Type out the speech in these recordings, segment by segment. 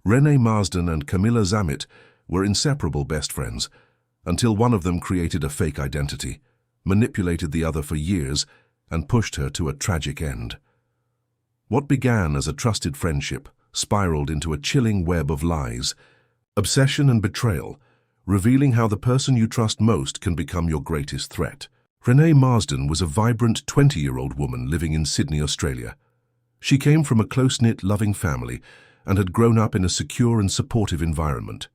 Renae Marsden and Camila Zammit were inseparable best friends, until one of them created a fake identity, manipulated the other for years, and pushed her to a tragic end. What began as a trusted friendship spiraled into a chilling web of lies, obsession and betrayal, revealing how the person you trust most can become your greatest threat. Renae Marsden was a vibrant 20-year-old woman living in Sydney, Australia. She came from a close-knit, loving family and had grown up in a secure and supportive environment.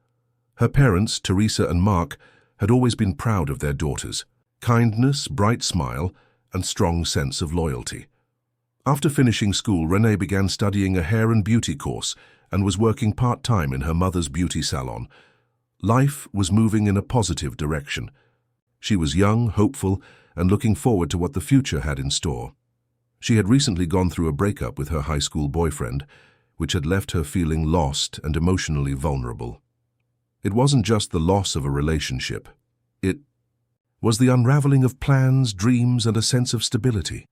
Her parents, Teresa and Mark, had always been proud of their daughters' kindness, bright smile, and strong sense of loyalty. After finishing school, Renae began studying a hair and beauty course and was working part-time in her mother's beauty salon. Life was moving in a positive direction. She was young, hopeful, and looking forward to what the future had in store. She had recently gone through a breakup with her high school boyfriend, which had left her feeling lost and emotionally vulnerable. It wasn't just the loss of a relationship. It was the unraveling of plans, dreams, and a sense of stability.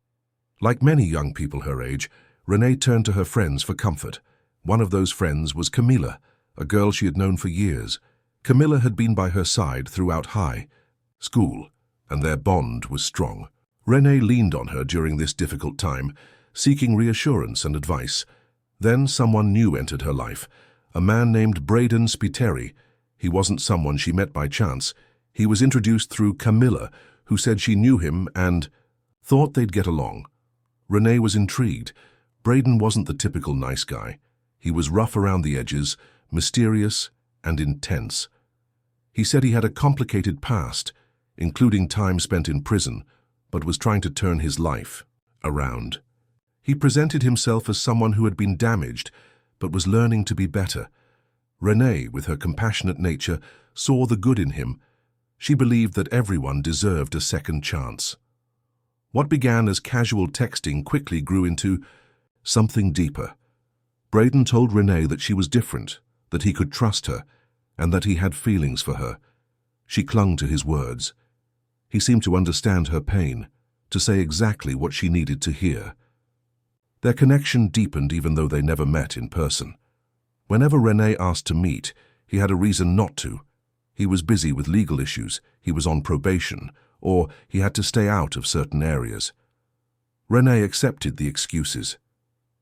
Like many young people her age, Renae turned to her friends for comfort. One of those friends was Camila, a girl she had known for years. Camila had been by her side throughout high school, and their bond was strong. Renae leaned on her during this difficult time, seeking reassurance and advice. Then someone new entered her life, a man named Brayden Spiteri. He wasn't someone she met by chance. He was introduced through Camila, who said she knew him and thought they'd get along. Renae was intrigued. Brayden wasn't the typical nice guy. He was rough around the edges, mysterious, and intense. He said he had a complicated past, including time spent in prison, but was trying to turn his life around. He presented himself as someone who had been damaged, but was learning to be better. Renae, with her compassionate nature, saw the good in him. She believed that everyone deserved a second chance. What began as casual texting quickly grew into something deeper. Brayden told Renae that she was different, that he could trust her, and that he had feelings for her. She clung to his words. He seemed to understand her pain, to say exactly what she needed to hear. Their connection deepened even though they never met in person. Whenever Renae asked to meet, he had a reason not to. He was busy with legal issues, he was on probation, or he had to stay out of certain areas. Renae accepted the excuses.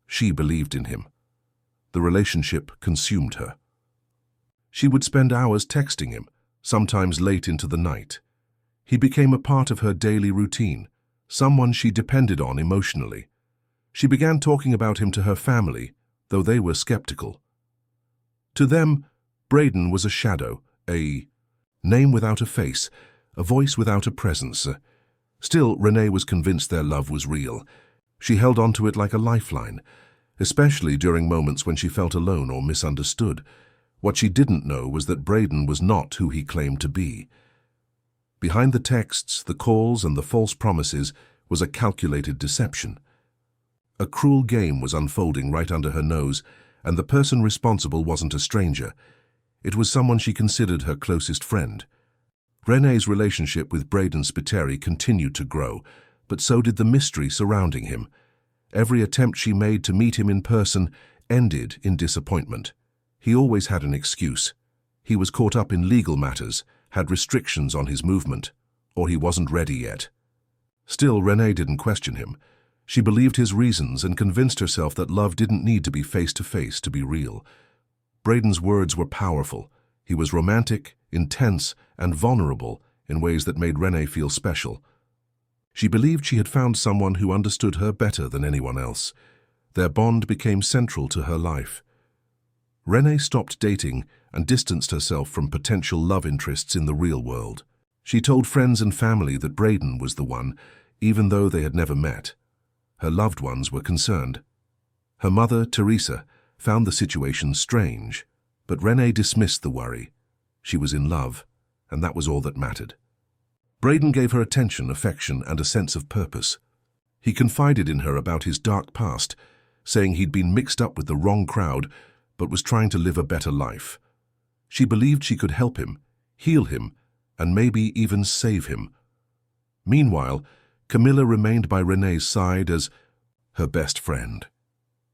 She believed in him. The relationship consumed her. She would spend hours texting him, sometimes late into the night. He became a part of her daily routine, someone she depended on emotionally. She began talking about him to her family, though they were skeptical. To them, Brayden was a shadow, a name without a face, a voice without a presence. Still, Renae was convinced their love was real. She held onto it like a lifeline, especially during moments when she felt alone or misunderstood. What she didn't know was that Brayden was not who he claimed to be. Behind the texts, the calls, and the false promises was a calculated deception. A cruel game was unfolding right under her nose, and the person responsible wasn't a stranger. It was someone she considered her closest friend. Renae's relationship with Brayden Spiteri continued to grow, but so did the mystery surrounding him. Every attempt she made to meet him in person ended in disappointment. He always had an excuse. He was caught up in legal matters, had restrictions on his movement, or he wasn't ready yet. Still, Renae didn't question him. She believed his reasons and convinced herself that love didn't need to be face-to-face to be real. Brayden's words were powerful. He was romantic, intense, and vulnerable in ways that made Renae feel special. She believed she had found someone who understood her better than anyone else. Their bond became central to her life. Renae stopped dating and distanced herself from potential love interests in the real world. She told friends and family that Brayden was the one, even though they had never met. Her loved ones were concerned. Her mother, Teresa, found the situation strange, but Renae dismissed the worry. She was in love, and that was all that mattered. Brayden gave her attention, affection, and a sense of purpose. He confided in her about his dark past, saying he'd been mixed up with the wrong crowd, but was trying to live a better life. She believed she could help him, heal him, and maybe even save him. Meanwhile, Camila remained by Renae's side as her best friend.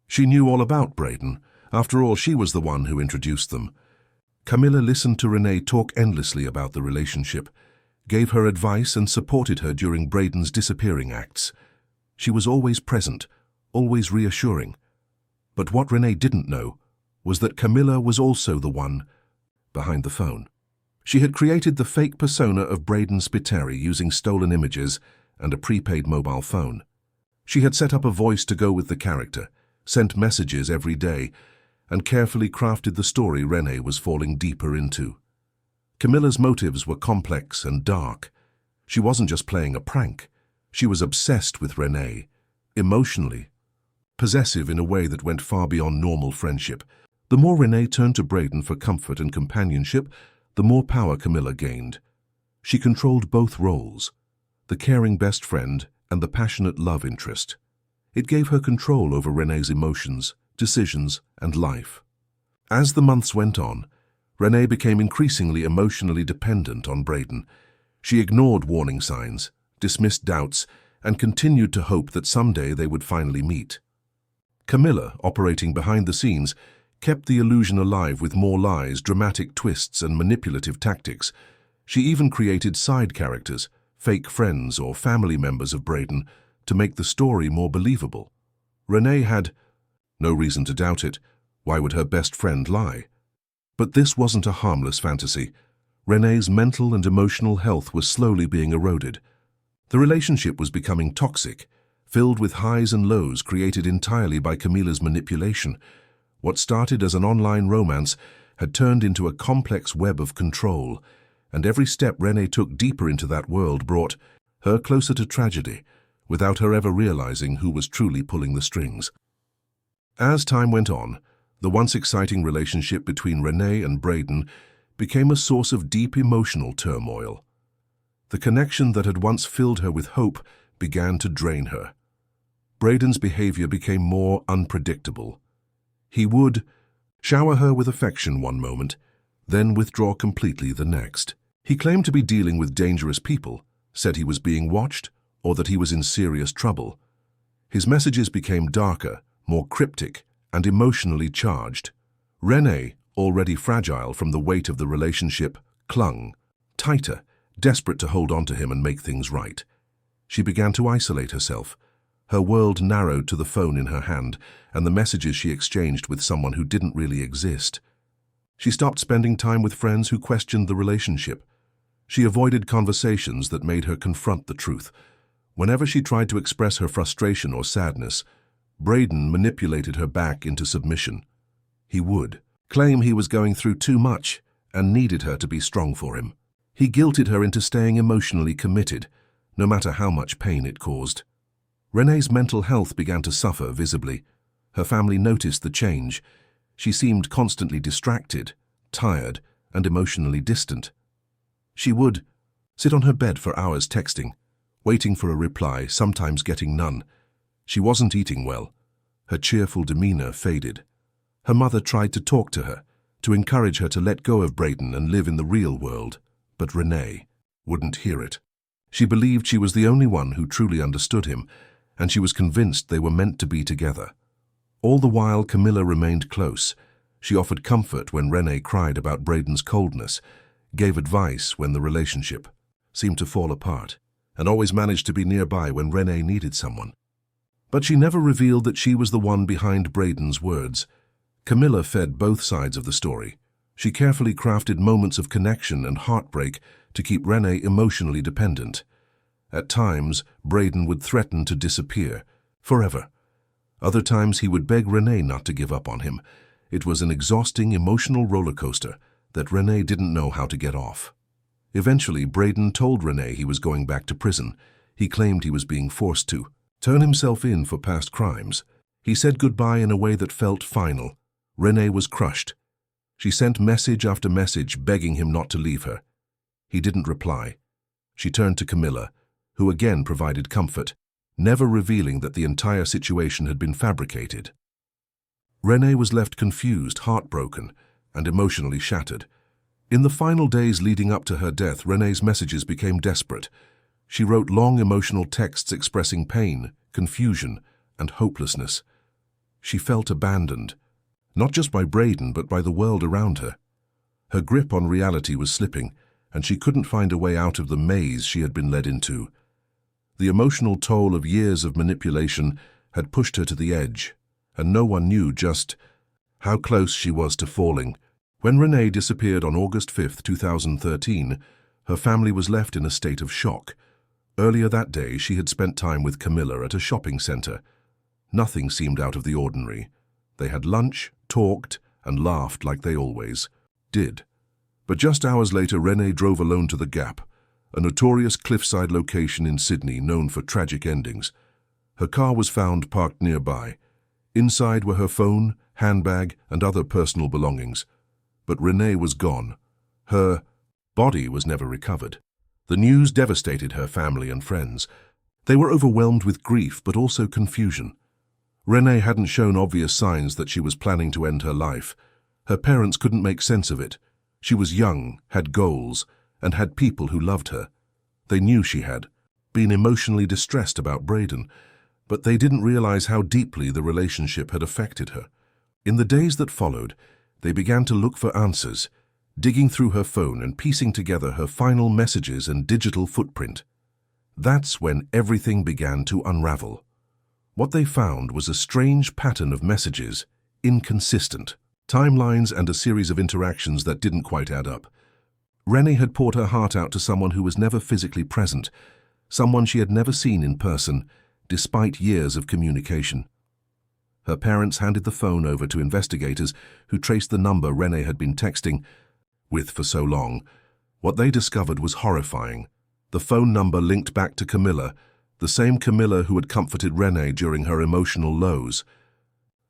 She knew all about Brayden, After all, she was the one who introduced them. Camila listened to Renae talk endlessly about the relationship, gave her advice and supported her during Brayden's disappearing acts. She was always present, always reassuring. But what Renae didn't know was that Camila was also the one behind the phone. She had created the fake persona of Brayden Spiteri using stolen images and a prepaid mobile phone. She had set up a voice to go with the character, sent messages every day, and carefully crafted the story Renae was falling deeper into. Camila's motives were complex and dark. She wasn't just playing a prank. She was obsessed with Renae, emotionally, possessive in a way that went far beyond normal friendship. The more Renae turned to Brayden for comfort and companionship, the more power Camila gained. She controlled both roles, the caring best friend and the passionate love interest. It gave her control over Renae's emotions, decisions, and life. As the months went on, Renae became increasingly emotionally dependent on Brayden. She ignored warning signs, dismissed doubts, and continued to hope that someday they would finally meet. Camila, operating behind the scenes, kept the illusion alive with more lies, dramatic twists, and manipulative tactics. She even created side characters, fake friends or family members of Brayden, to make the story more believable. Renae had no reason to doubt it. Why would her best friend lie? But this wasn't a harmless fantasy. Renae's mental and emotional health was slowly being eroded. The relationship was becoming toxic, filled with highs and lows created entirely by Camila's manipulation. What started as an online romance had turned into a complex web of control, and every step Renae took deeper into that world brought her closer to tragedy, without her ever realizing who was truly pulling the strings. As time went on, the once exciting relationship between Renae and Brayden became a source of deep emotional turmoil. The connection that had once filled her with hope began to drain her. Brayden's behavior became more unpredictable. He would shower her with affection one moment, then withdraw completely the next. He claimed to be dealing with dangerous people, said he was being watched, or that he was in serious trouble. His messages became darker, more cryptic, and emotionally charged. Renae, already fragile from the weight of the relationship, clung tighter, desperate to hold on to him and make things right. She began to isolate herself. Her world narrowed to the phone in her hand and the messages she exchanged with someone who didn't really exist. She stopped spending time with friends who questioned the relationship. She avoided conversations that made her confront the truth. Whenever she tried to express her frustration or sadness, Brayden manipulated her back into submission. He would claim he was going through too much and needed her to be strong for him. He guilted her into staying emotionally committed, no matter how much pain it caused. Renae's mental health began to suffer visibly. Her family noticed the change. She seemed constantly distracted, tired, and emotionally distant. She would sit on her bed for hours texting, waiting for a reply, sometimes getting none. She wasn't eating well. Her cheerful demeanor faded. Her mother tried to talk to her, to encourage her to let go of Brayden and live in the real world, but Renae wouldn't hear it. She believed she was the only one who truly understood him, and she was convinced they were meant to be together. All the while, Camila remained close. She offered comfort when Renae cried about Brayden's coldness, gave advice when the relationship seemed to fall apart, and always managed to be nearby when Renae needed someone. But she never revealed that she was the one behind Brayden's words. Camila fed both sides of the story. She carefully crafted moments of connection and heartbreak to keep Renae emotionally dependent. At times, Brayden would threaten to disappear, forever. Other times he would beg Renae not to give up on him. It was an exhausting emotional roller coaster that Renae didn't know how to get off. Eventually, Brayden told Renae he was going back to prison. He claimed he was being forced to turn himself in for past crimes. He said goodbye in a way that felt final. Renae was crushed. She sent message after message begging him not to leave her. He didn't reply. She turned to Camila, who again provided comfort, never revealing that the entire situation had been fabricated. Renae was left confused, heartbroken, and emotionally shattered. In the final days leading up to her death, Renae's messages became desperate. She wrote long emotional texts expressing pain, confusion, and hopelessness. She felt abandoned, not just by Brayden but by the world around her. Her grip on reality was slipping, and she couldn't find a way out of the maze she had been led into. The emotional toll of years of manipulation had pushed her to the edge, and no one knew just how close she was to falling. When Renae disappeared on August 5, 2013, her family was left in a state of shock. Earlier that day, she had spent time with Camila at a shopping center. Nothing seemed out of the ordinary. They had lunch, talked, and laughed like they always did. But just hours later, Renae drove alone to the Gap, a notorious cliffside location in Sydney known for tragic endings. Her car was found parked nearby. Inside were her phone, handbag, and other personal belongings. But Renae was gone. Her body was never recovered. The news devastated her family and friends. They were overwhelmed with grief but also confusion. Renae hadn't shown obvious signs that she was planning to end her life. Her parents couldn't make sense of it. She was young, had goals, and had people who loved her. They knew she had been emotionally distressed about Brayden, but they didn't realize how deeply the relationship had affected her. In the days that followed, they began to look for answers, digging through her phone and piecing together her final messages and digital footprint. That's when everything began to unravel. What they found was a strange pattern of messages, inconsistent timelines, and a series of interactions that didn't quite add up. Renae had poured her heart out to someone who was never physically present, someone she had never seen in person, despite years of communication. Her parents handed the phone over to investigators who traced the number Renae had been texting with for so long. What they discovered was horrifying. The phone number linked back to Camila, the same Camila who had comforted Renae during her emotional lows.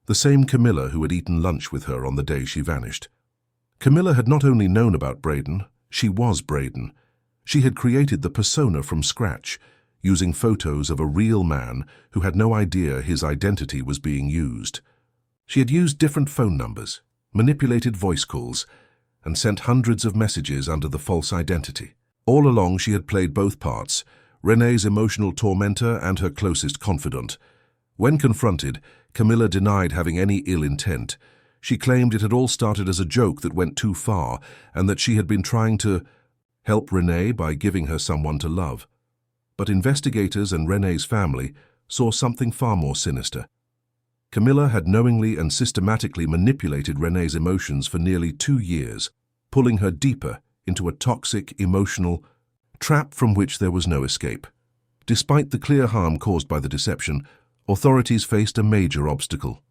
The same Camila who had eaten lunch with her on the day she vanished. Camila had not only known about Brayden, she was Brayden. She had created the persona from scratch, using photos of a real man who had no idea his identity was being used. She had used different phone numbers, manipulated voice calls, and sent hundreds of messages under the false identity. All along she had played both parts, Renae's emotional tormentor and her closest confidant. When confronted, Camila denied having any ill intent. She claimed it had all started as a joke that went too far and that she had been trying to help Renae by giving her someone to love. But investigators and Renae's family saw something far more sinister. Camila had knowingly and systematically manipulated Renae's emotions for nearly 2 years, pulling her deeper into a toxic, emotional trap from which there was no escape. Despite the clear harm caused by the deception, authorities faced a major obstacle.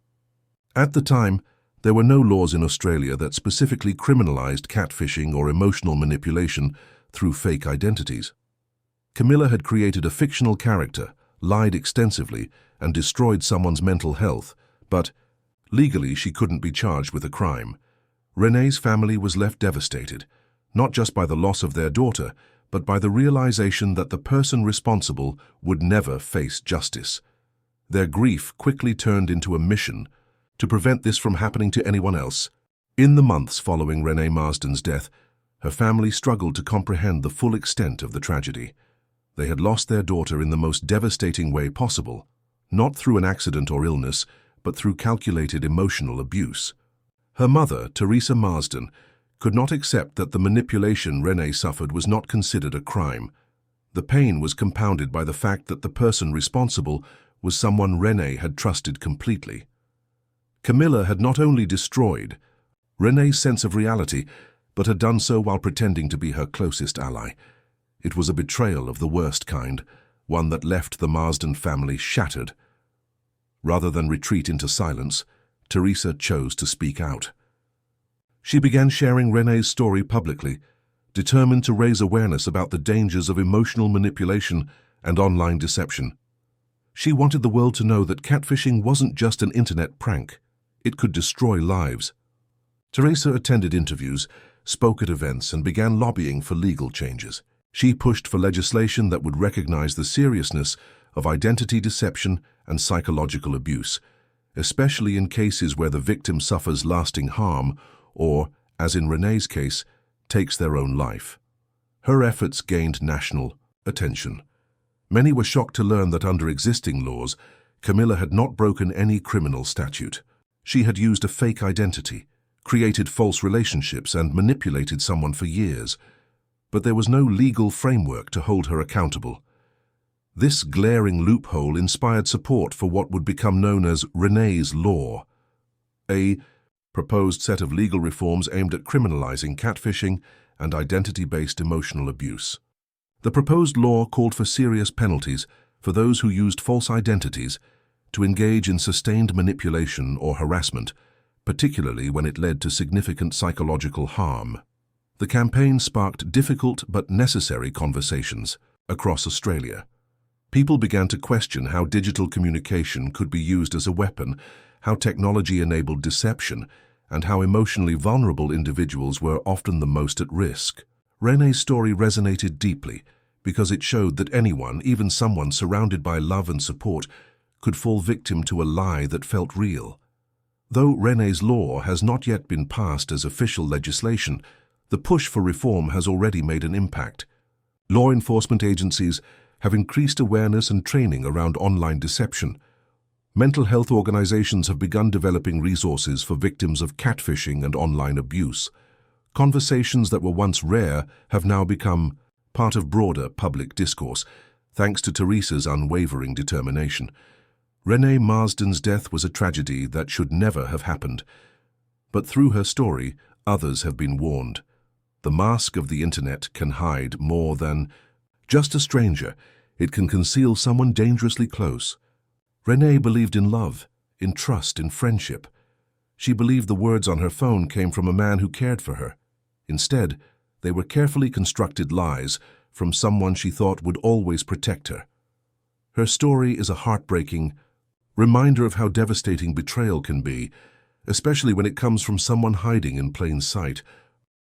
At the time, there were no laws in Australia that specifically criminalized catfishing or emotional manipulation through fake identities. Camila had created a fictional character, lied extensively, and destroyed someone's mental health, but legally she couldn't be charged with a crime. Renae's family was left devastated, not just by the loss of their daughter, but by the realization that the person responsible would never face justice. Their grief quickly turned into a mission to prevent this from happening to anyone else. In the months following Renae Marsden's death, her family struggled to comprehend the full extent of the tragedy. They had lost their daughter in the most devastating way possible, not through an accident or illness, but through calculated emotional abuse. Her mother, Renae Marsden, could not accept that the manipulation Renae suffered was not considered a crime. The pain was compounded by the fact that the person responsible was someone Renae had trusted completely. Camila had not only destroyed Renae's sense of reality, but had done so while pretending to be her closest ally. It was a betrayal of the worst kind, one that left the Marsden family shattered. Rather than retreat into silence, Teresa chose to speak out. She began sharing Renae's story publicly, determined to raise awareness about the dangers of emotional manipulation and online deception. She wanted the world to know that catfishing wasn't just an internet prank. It could destroy lives. Teresa attended interviews, spoke at events, and began lobbying for legal changes. She pushed for legislation that would recognize the seriousness of identity deception and psychological abuse, especially in cases where the victim suffers lasting harm or, as in Renae's case, takes their own life. Her efforts gained national attention. Many were shocked to learn that under existing laws, Camila had not broken any criminal statute. She had used a fake identity, created false relationships, and manipulated someone for years, but there was no legal framework to hold her accountable. This glaring loophole inspired support for what would become known as Renae's Law, a proposed set of legal reforms aimed at criminalizing catfishing and identity-based emotional abuse. The proposed law called for serious penalties for those who used false identities to engage in sustained manipulation or harassment, particularly when it led to significant psychological harm. The campaign sparked difficult but necessary conversations across Australia. People began to question how digital communication could be used as a weapon, how technology enabled deception, and how emotionally vulnerable individuals were often the most at risk. Renae's story resonated deeply because it showed that anyone, even someone surrounded by love and support, could fall victim to a lie that felt real. Though Renae's Law has not yet been passed as official legislation, the push for reform has already made an impact. Law enforcement agencies have increased awareness and training around online deception. Mental health organizations have begun developing resources for victims of catfishing and online abuse. Conversations that were once rare have now become part of broader public discourse, thanks to Teresa's unwavering determination. Renae Marsden's death was a tragedy that should never have happened. But through her story, others have been warned. The mask of the internet can hide more than just a stranger. It can conceal someone dangerously close. Renae believed in love, in trust, in friendship. She believed the words on her phone came from a man who cared for her. Instead, they were carefully constructed lies from someone she thought would always protect her. Her story is a heartbreaking reminder of how devastating betrayal can be, especially when it comes from someone hiding in plain sight.